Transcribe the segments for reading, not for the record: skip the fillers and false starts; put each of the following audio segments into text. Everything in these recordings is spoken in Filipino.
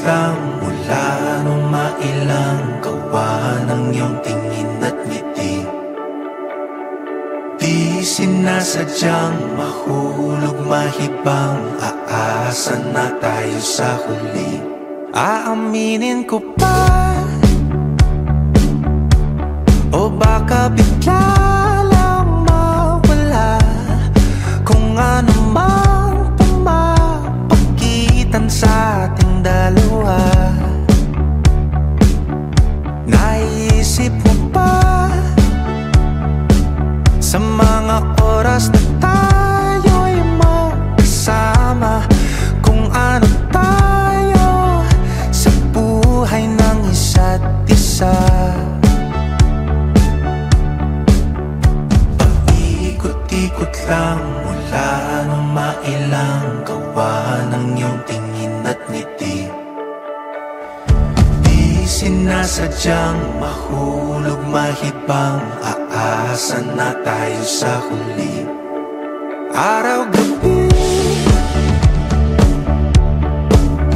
lang mula nung mailang gawa ng iyong tingin at ngiti. Di sinasadyang mahulog mahibang, aasa na tayo sa huli. Aaminin ko pa, o baka bigla lang mawala kung ano mang pumapagitan sa ating dalawa. Naisip mo ba sa mga oras na tayo'y magkasama, kung ano tayo sa buhay ng isa't isa? Paikot-ikot lang mula nung mailang gawa ng iyong tingin at ngiti. Di sinasadyang mahulog mahibang, aasa na tayo sa huli. Araw-gabi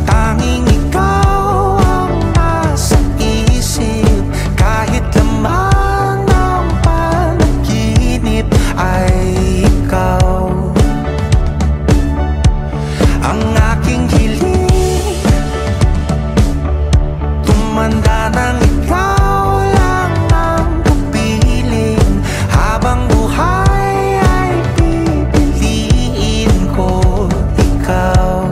tanging ikaw ang nasa isip, kahit laman ng panaginip ay ikaw. Ang aking hiling, tumanda ng ikaw lang ang kapiling, habang buhay ay pipiliin ko ikaw.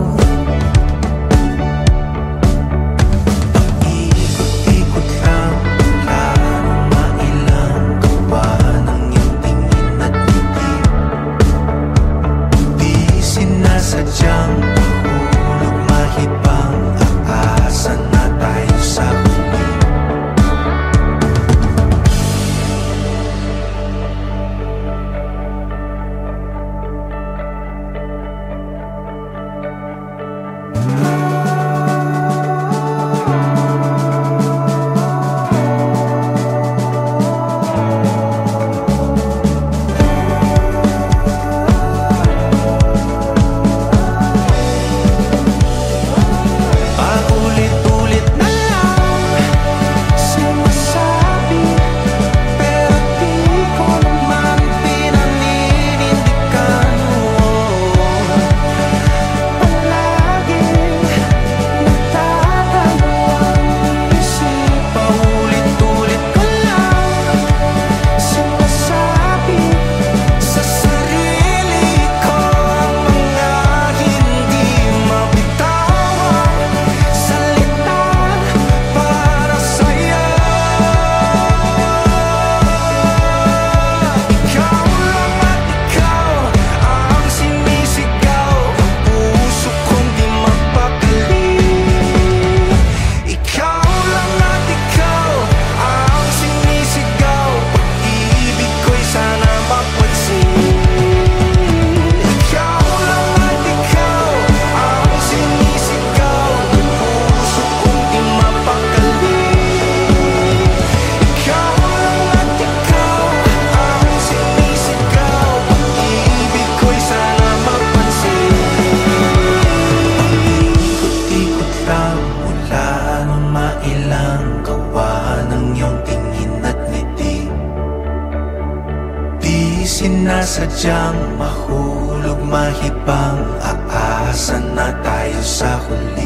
Paikot-ikot lang mula nung mailang gawa ng iyong tingin at ngiti. Di sinasadyang mahulog mahibang, aasa na tayo sa huli. Paulit-ulit na lang sinasabi, pero di ko naman pinaninindigan mo. Palaging nagdadalawang isip, paulit-ulit ko lang sinasabi sa sarili ko ang mga hindi mabitawang salita para sa'yo. Ikaw lang at ikaw ang sinisigaw, ang puso kong di mapakali. Ikaw lang at ikaw ang sinisigaw, pag-ibig ko'y sana mapansin. Ikaw lang at ikaw ang sinisigaw, ang puso kong di mapakali. Ikaw lang at ikaw ang sinisigaw, pag-ibig ko'y sana mapansin. Paikot-ikot lang mula nung mailang gawa ng iyong tingin at ngiti. Di sinasadyang mahulog mahibang, aasa na tayo sa huli.